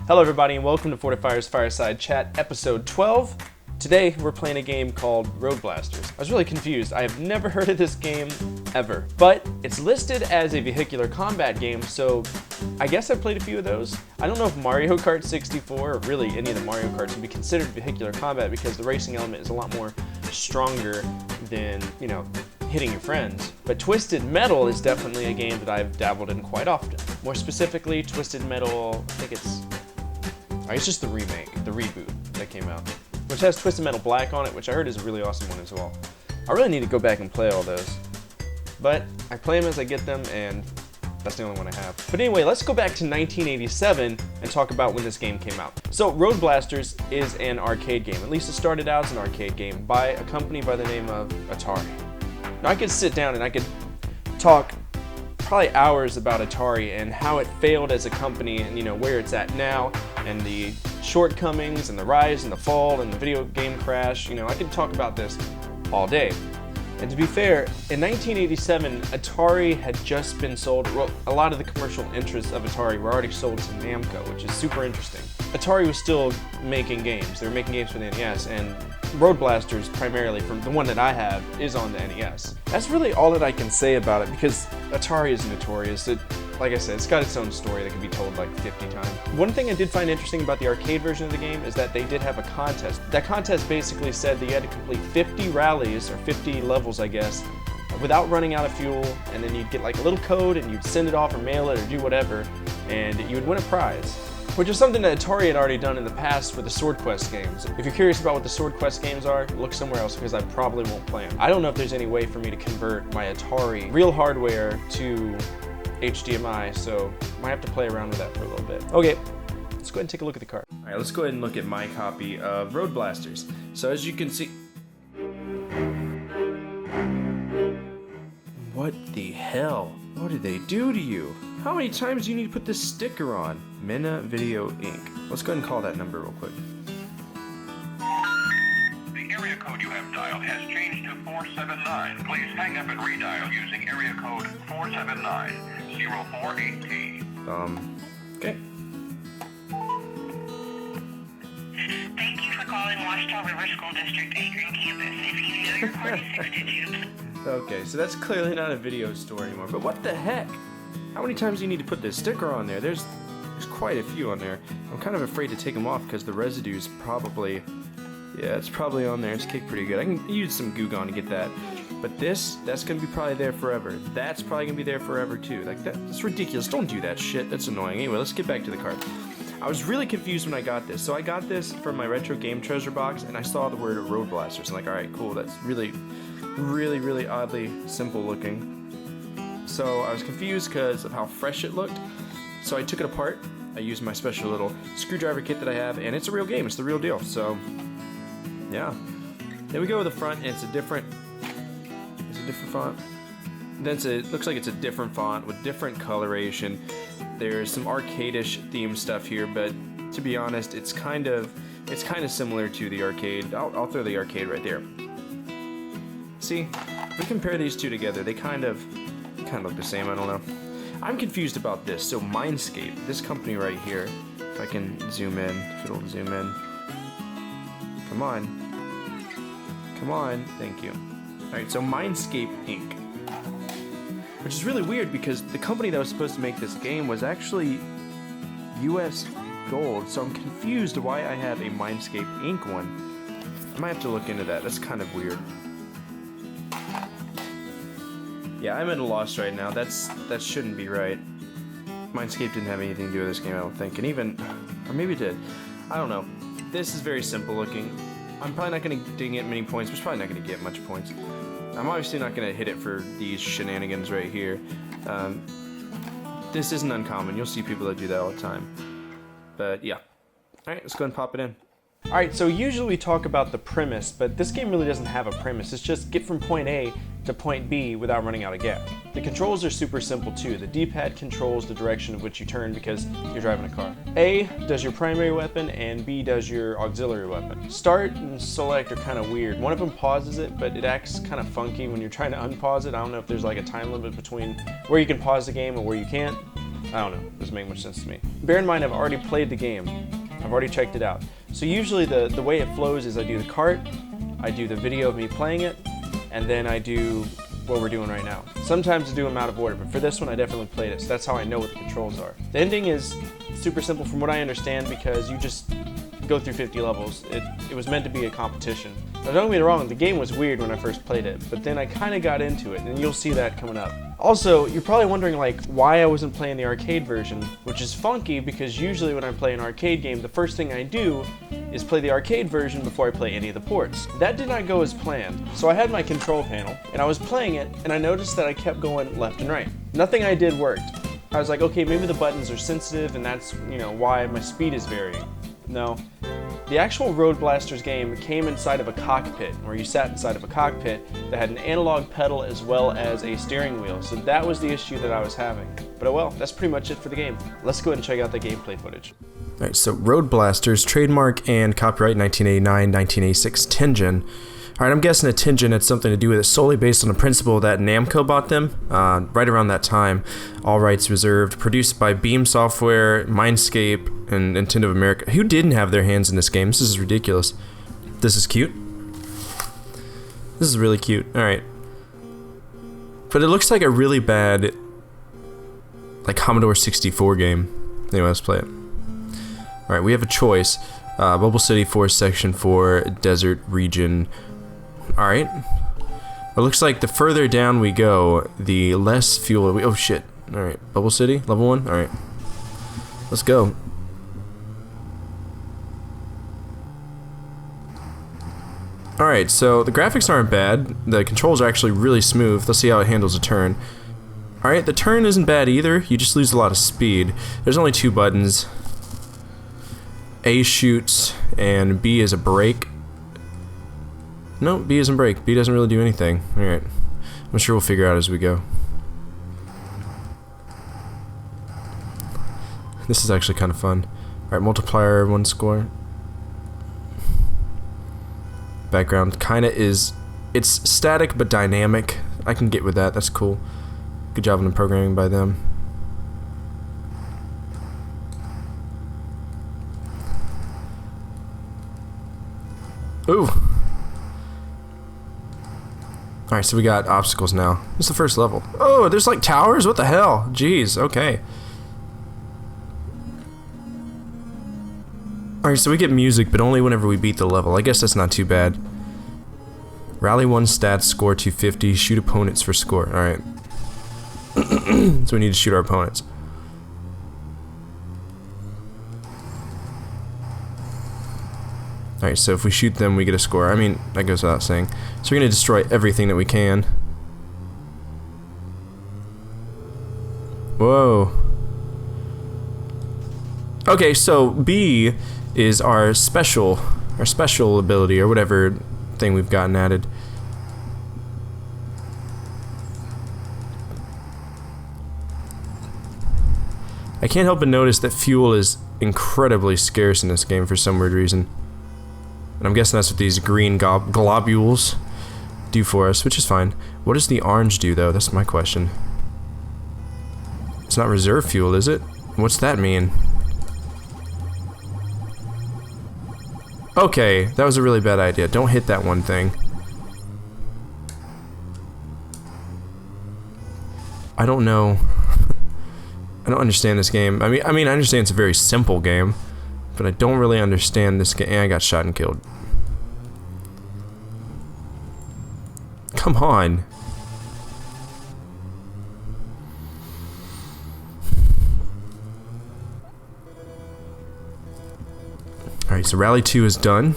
Hello everybody and welcome to Fortefyre's Fireside Chat episode 12. Today we're playing a game called Roadblasters. I was really confused. I have never heard of this game ever, but it's listed as a vehicular combat game, so I guess I've played a few of those. I don't know if Mario Kart 64 or really any of the Mario Karts would be considered vehicular combat because the racing element is a lot more stronger than, hitting your friends. But Twisted Metal is definitely a game that I've dabbled in quite often. More specifically, Twisted Metal, I think it's just the remake, the reboot that came out, which has Twisted Metal Black on it, which I heard is a really awesome one as well. I really need to go back and play all those, but I play them as I get them, and that's the only one I have. But anyway, let's go back to 1987 and talk about when this game came out. So Roadblasters is an arcade game. At least it started out as an arcade game by a company by the name of Atari. Now I could sit down and I could talk probably hours about Atari and how it failed as a company and where it's at now and the shortcomings and the rise and the fall and the video game crash. I could talk about this all day. And to be fair, in 1987, Atari had just been sold. Well, a lot of the commercial interests of Atari were already sold to Namco, which is super interesting. Atari was still making games. They were making games for the NES, and Roadblasters, primarily from the one that I have, is on the NES. That's really all that I can say about it because Atari is notorious. Like I said, it's got its own story that can be told like 50 times. One thing I did find interesting about the arcade version of the game is that they did have a contest. That contest basically said that you had to complete 50 rallies, or 50 levels I guess, without running out of fuel, and then you'd get like a little code and you'd send it off or mail it or do whatever, and you would win a prize. Which is something that Atari had already done in the past for the Sword Quest games. If you're curious about what the Sword Quest games are, look somewhere else because I probably won't play them. I don't know if there's any way for me to convert my Atari real hardware to HDMI, so I might have to play around with that for a little bit. Okay, let's go ahead and take a look at the card. All right, let's go ahead and look at my copy of Roadblasters. So as you can see... What the hell? What did they do to you? How many times do you need to put this sticker on? Mena Video Inc. Let's go ahead and call that number real quick. The area code you have dialed has changed to 479. Please hang up and redial using area code 479-048T. Okay. Thank you for calling Washita River School District Adrian Campus. If you know your party's 6 digits. Okay, so that's clearly not a video store anymore, but what the heck? How many times do you need to put this sticker on there? There's quite a few on there. I'm kind of afraid to take them off because the residue's probably, it's probably on there. It's kicked pretty good. I can use some Goo Gone to get that. But that's going to be probably there forever. That's probably going to be there forever too. Like, that's ridiculous. Don't do that shit. That's annoying. Anyway, let's get back to the card. I was really confused when I got this. So I got this from my retro game treasure box and I saw the word Roadblasters. I'm like, alright, cool. That's really, really, really oddly simple looking. So I was confused because of how fresh it looked. So I took it apart. I used my special little screwdriver kit that I have, and it's a real game. It's the real deal. So, yeah. Then we go to the front, and it's a different font. Then it looks like it's a different font with different coloration. There's some arcade-ish theme stuff here, but to be honest, it's kind of similar to the arcade. I'll throw the arcade right there. See, if we compare these two together, they kind of look the same. I don't know. I'm confused about this. So Mindscape, this company right here, if I can zoom in, if it'll zoom in. Come on. Come on. Thank you. Alright, so Mindscape Inc. Which is really weird because the company that was supposed to make this game was actually US Gold, so I'm confused why I have a Mindscape Inc. one. I might have to look into that. That's kind of weird. Yeah, I'm at a loss right now. That shouldn't be right. Mindscape didn't have anything to do with this game, I don't think. And even, or maybe it did. I don't know. This is very simple looking. I'm probably not going to get many points, but it's probably not going to get much points. I'm obviously not going to hit it for these shenanigans right here. This isn't uncommon. You'll see people that do that all the time. But yeah. Alright, let's go ahead and pop it in. Alright, so usually we talk about the premise, but this game really doesn't have a premise. It's just get from point A to point B without running out of gas. The controls are super simple too. The D-pad controls the direction of which you turn because you're driving a car. A does your primary weapon and B does your auxiliary weapon. Start and select are kind of weird. One of them pauses it, but it acts kind of funky when you're trying to unpause it. I don't know if there's like a time limit between where you can pause the game and where you can't. I don't know, doesn't make much sense to me. Bear in mind, I've already played the game. I've already checked it out. So usually the way it flows is I do the cart, I do the video of me playing it, and then I do what we're doing right now. Sometimes I do them out of order, but for this one I definitely played it, so that's how I know what the controls are. The ending is super simple from what I understand because you just go through 50 levels. It was meant to be a competition. Now don't get me wrong, the game was weird when I first played it, but then I kind of got into it, and you'll see that coming up. Also, you're probably wondering like why I wasn't playing the arcade version, which is funky because usually when I play an arcade game, the first thing I do is play the arcade version before I play any of the ports. That did not go as planned. So I had my control panel, and I was playing it, and I noticed that I kept going left and right. Nothing I did worked. I was like, okay, maybe the buttons are sensitive, and that's, why my speed is varying. No. The actual Roadblasters game came inside of a cockpit, where you sat inside of a cockpit that had an analog pedal as well as a steering wheel, so that was the issue that I was having. But oh well, that's pretty much it for the game. Let's go ahead and check out the gameplay footage. Alright, so Roadblasters, trademark and copyright 1989-1986 Tengen. Alright, I'm guessing a Tengen had something to do with it solely based on the principle that Namco bought them right around that time. All rights reserved. Produced by Beam Software, Mindscape, and Nintendo of America. Who didn't have their hands in this game? This is ridiculous. This is cute. This is really cute. Alright. But it looks like a really bad Commodore 64 game. Anyway, let's play it. Alright, we have a choice. Bubble City, Forest Section 4, Desert Region. Alright. It looks like the further down we go, the less fuel we... Oh shit. Alright, Bubble City, level 1? Alright. Let's go. Alright, so the graphics aren't bad. The controls are actually really smooth. Let's see how it handles a turn. Alright, the turn isn't bad either. You just lose a lot of speed. There's only 2 buttons. A shoots, and B is a brake. No, B isn't brake. B doesn't really do anything. Alright. I'm sure we'll figure out as we go. This is actually kind of fun. Alright, multiplier, 1 score. Background kinda is... It's static but dynamic. I can get with that. That's cool. Good job on the programming by them. Ooh! Alright, so we got obstacles now. This is the first level. Oh, there's like towers? What the hell? Jeez, okay. Alright, so we get music, but only whenever we beat the level. I guess that's not too bad. Rally 1 stats, score 250, shoot opponents for score. Alright. So we need to shoot our opponents. Alright, so if we shoot them, we get a score. I mean, that goes without saying. So we're gonna destroy everything that we can. Whoa. Okay, so B is our special ability, or whatever thing we've gotten added. I can't help but notice that fuel is incredibly scarce in this game for some weird reason. And I'm guessing that's what these green globules do for us, which is fine. What does the orange do, though? That's my question. It's not reserve fuel, is it? What's that mean? Okay, that was a really bad idea. Don't hit that one thing. I don't know. I don't understand this game. I mean, I understand it's a very simple game, but I don't really understand this game. I got shot and killed. Come on. Alright, so Rally 2 is done.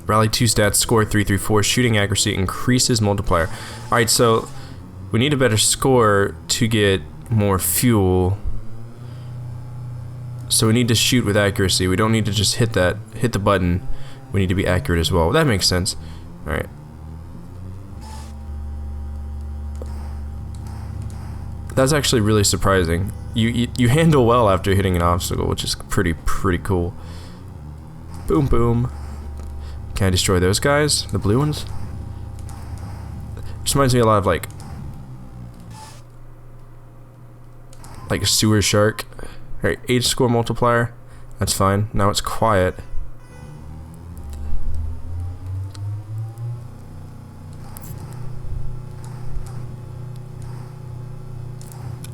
Rally 2 stats, score 334, shooting accuracy increases multiplier. Alright, so we need a better score to get more fuel. So we need to shoot with accuracy. We don't need to just hit the button. We need to be accurate as well. That makes sense. Alright. That's actually really surprising. You handle well after hitting an obstacle, which is pretty cool. Boom boom. Can I destroy those guys? The blue ones? Just reminds me a lot of like like a sewer shark. Alright, age score multiplier. That's fine. Now it's quiet.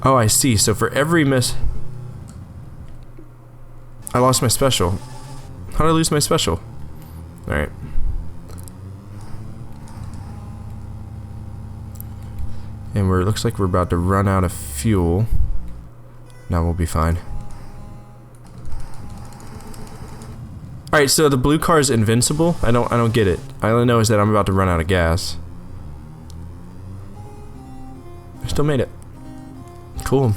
Oh, I see. So for every miss... I lost my special. How did I lose my special? Alright. And looks like we're about to run out of fuel. Now we'll be fine. Alright, so the blue car is invincible? I don't get it. All I only know is that I'm about to run out of gas. I still made it. Cool.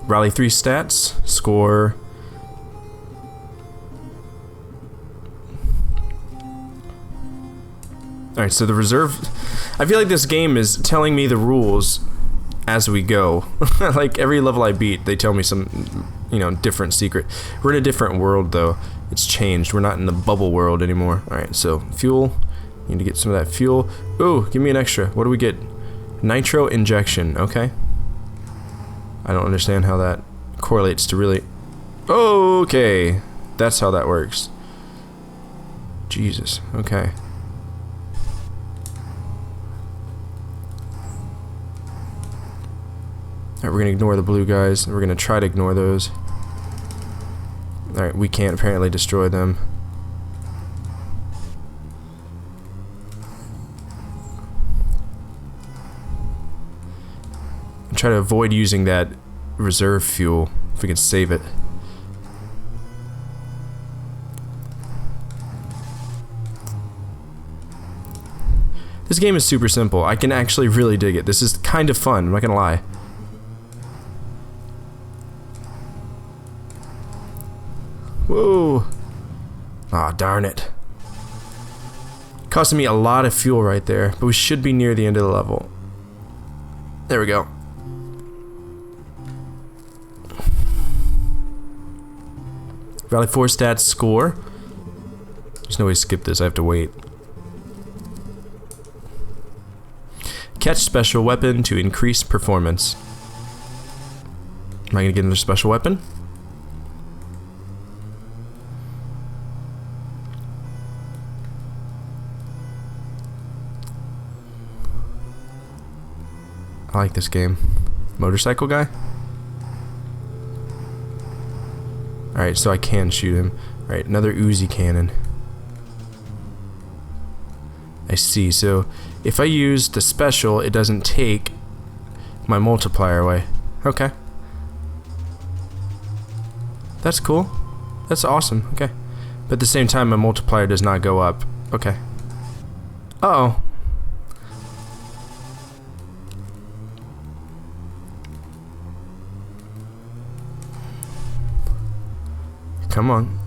Rally 3 stats. Score. Alright, so the reserve... I feel like this game is telling me the rules as we go. Like, every level I beat, they tell me some, you know, different secret. We're in a different world, though. It's changed. We're not in the bubble world anymore. Alright, so, fuel. Need to get some of that fuel. Ooh, give me an extra. What do we get? Nitro injection. Okay. I don't understand how that correlates to really... Okay. That's how that works. Jesus. Okay. Alright, we're gonna ignore the blue guys. We're gonna try to ignore those. Alright, we can't apparently destroy them. Try to avoid using that reserve fuel if we can save it. This game is super simple. I can actually really dig it. This is kind of fun, I'm not gonna lie. Whoa. Aw, darn it. Costing me a lot of fuel right there, but we should be near the end of the level. There we go. Rally 4 stats score. There's no way to skip this, I have to wait. Catch special weapon to increase performance. Am I gonna get another special weapon? I like this game. Motorcycle guy? Alright, so I can shoot him. Alright, another Uzi cannon. I see, so if I use the special, it doesn't take my multiplier away. Okay. That's cool. That's awesome, okay. But at the same time, my multiplier does not go up. Okay. Uh-oh. Come on.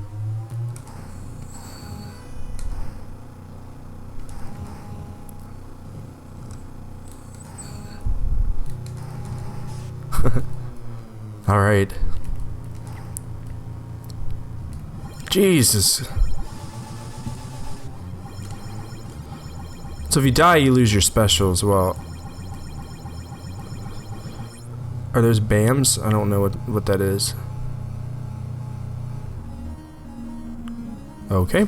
All right. Jesus. So if you die, you lose your special as well. Are those BAMs? I don't know what that is. Okay.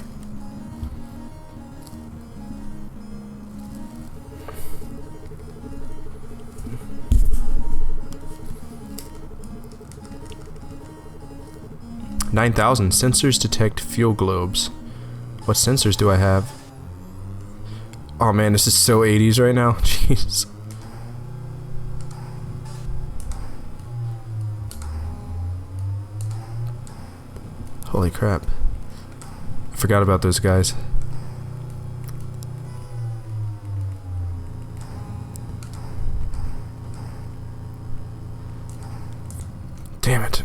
$9,000 sensors detect fuel globes. What sensors do I have? Oh man, this is so 80s right now. Jeez. Holy crap. I forgot about those guys. Damn it.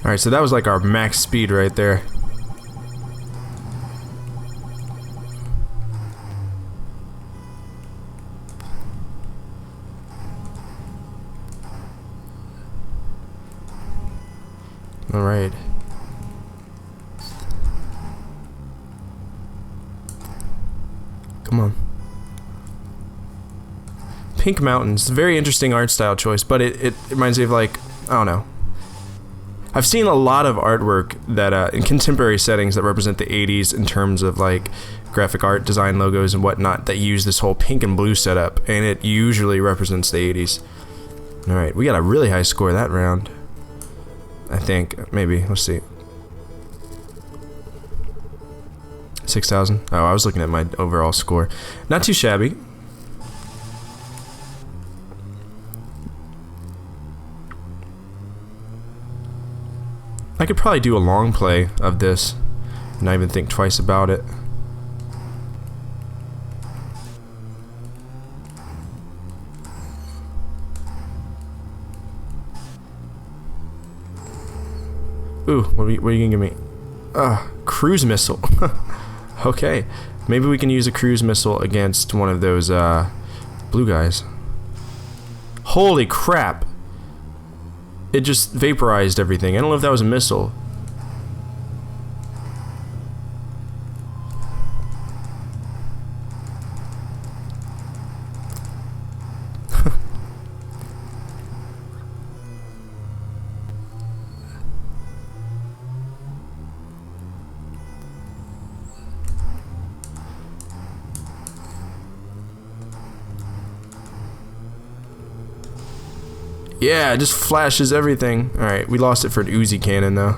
Alright, so that was like our max speed right there. Alright. Come on. Pink Mountains. Very interesting art style choice, but it reminds me of, like, I don't know. I've seen a lot of artwork that in contemporary settings that represent the 80s in terms of, like, graphic art, design logos, and whatnot that use this whole pink and blue setup, and it usually represents the 80s. Alright, we got a really high score that round. I think. Maybe. Let's see. 6,000. Oh, I was looking at my overall score. Not too shabby. I could probably do a long play of this and not even think twice about it. Ooh, what are you gonna give me? Cruise missile. Okay, maybe we can use a cruise missile against one of those blue guys. Holy crap! It just vaporized everything. I don't know if that was a missile. Yeah, it just flashes everything. Alright, we lost it for an Uzi cannon though.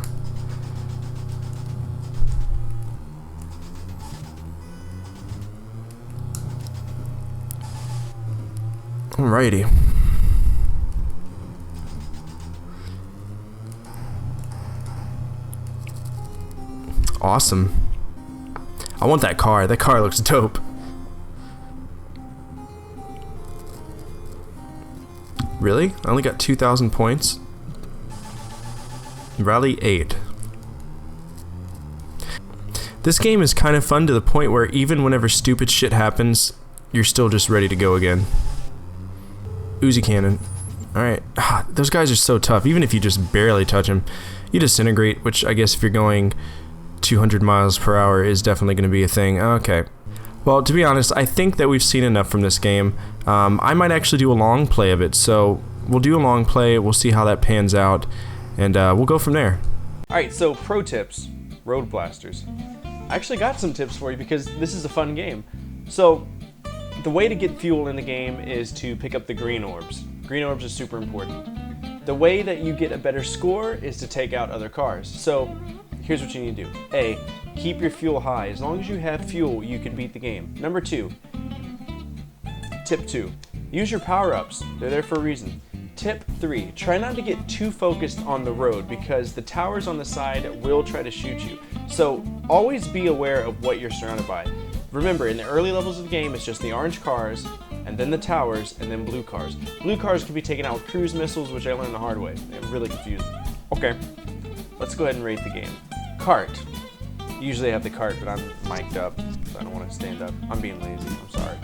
Alrighty. Awesome. I want that car. That car looks dope. Really? I only got 2,000 points? Rally 8. This game is kind of fun to the point where even whenever stupid shit happens, you're still just ready to go again. Uzi cannon. Alright. Those guys are so tough. Even if you just barely touch them, you disintegrate, which I guess if you're going 200 miles per hour is definitely going to be a thing. Okay. Well, to be honest, I think that we've seen enough from this game. I might actually do a long play of it, so we'll do a long play, we'll see how that pans out, and we'll go from there. Alright, so pro tips, Roadblasters. I actually got some tips for you because this is a fun game. So, the way to get fuel in the game is to pick up the green orbs. Green orbs are super important. The way that you get a better score is to take out other cars. So, here's what you need to do. A, keep your fuel high. As long as you have fuel, you can beat the game. Number 2, tip 2, use your power-ups. They're there for a reason. Tip 3, try not to get too focused on the road because the towers on the side will try to shoot you. So always be aware of what you're surrounded by. Remember, in the early levels of the game, it's just the orange cars, and then the towers, and then blue cars. Blue cars can be taken out with cruise missiles, which I learned the hard way. It really confused me. Okay, let's go ahead and rate the game. Cart. Usually I have the cart, but I'm mic'd up, so I don't want to stand up. I'm being lazy, I'm sorry.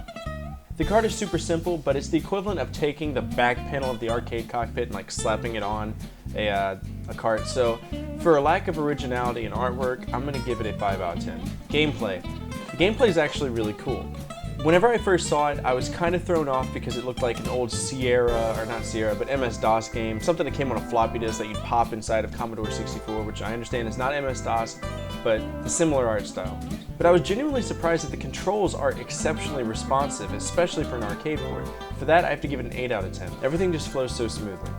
The cart is super simple, but it's the equivalent of taking the back panel of the arcade cockpit and like slapping it on a cart. So for a lack of originality and artwork, I'm going to give it a 5 out of 10. Gameplay. The gameplay is actually really cool. Whenever I first saw it, I was kind of thrown off because it looked like an old Sierra, or not Sierra, but MS-DOS game, something that came on a floppy disk that you'd pop inside of Commodore 64, which I understand is not MS-DOS, but a similar art style. But I was genuinely surprised that the controls are exceptionally responsive, especially for an arcade port. For that, I have to give it an 8 out of 10. Everything just flows so smoothly.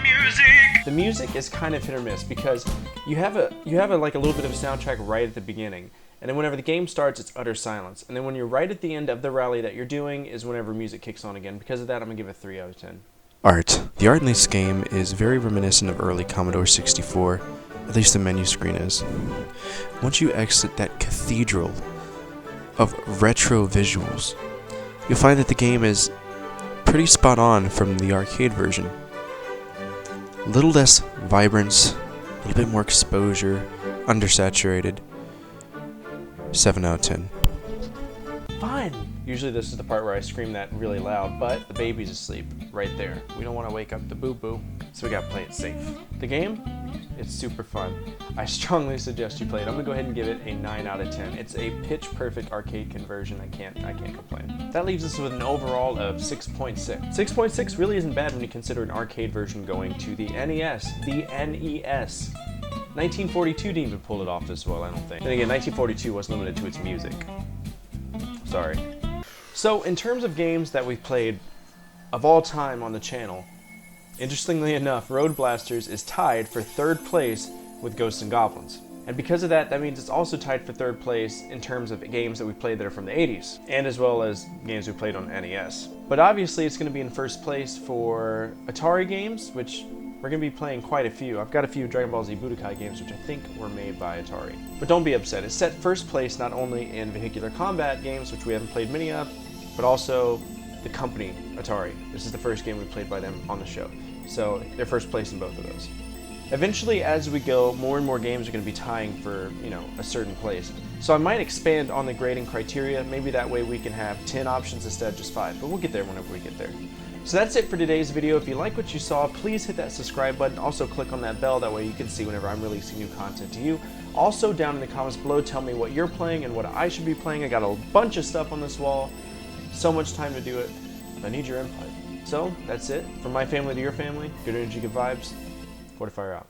Music! The music is kind of hit or miss because you have a like a little bit of a soundtrack right at the beginning. And then whenever the game starts, it's utter silence. And then when you're right at the end of the rally that you're doing is whenever music kicks on again. Because of that, I'm going to give it a 3 out of 10. Art. The art in this game is very reminiscent of early Commodore 64, at least the menu screen is. Once you exit that cathedral of retro visuals, you'll find that the game is pretty spot on from the arcade version. A little less vibrance, a little bit more exposure, undersaturated. 7 out of 10. Fun! Usually this is the part where I scream that really loud, but the baby's asleep right there. We don't want to wake up the boo-boo, so we gotta play it safe. The game, it's super fun. I strongly suggest you play it. I'm gonna go ahead and give it a 9 out of 10. It's a pitch-perfect arcade conversion. I can't complain. That leaves us with an overall of 6.6. 6.6 really isn't bad when you consider an arcade version going to the NES. The NES. 1942 didn't even pull it off this well, I don't think. Then again, 1942 was limited to its music. Sorry. So, in terms of games that we've played of all time on the channel, interestingly enough, Roadblasters is tied for 3rd place with Ghosts and Goblins. And because of that, that means it's also tied for 3rd place in terms of games that we played that are from the 80s, and as well as games we played on NES. But obviously it's going to be in 1st place for Atari games, which we're going to be playing quite a few. I've got a few Dragon Ball Z Budokai games which I think were made by Atari. But don't be upset, it's set 1st place not only in vehicular combat games, which we haven't played many of, but also the company, Atari. This is the first game we played by them on the show. So they're 1st place in both of those. Eventually, as we go, more and more games are going to be tying for, a certain place. So I might expand on the grading criteria. Maybe that way we can have 10 options instead of just 5. But we'll get there whenever we get there. So that's it for today's video. If you like what you saw, please hit that subscribe button. Also click on that bell. That way you can see whenever I'm releasing new content to you. Also, down in the comments below, tell me what you're playing and what I should be playing. I got a bunch of stuff on this wall. So much time to do it. I need your input. So that's it. From my family to your family, good energy, good vibes. Fortefyre out.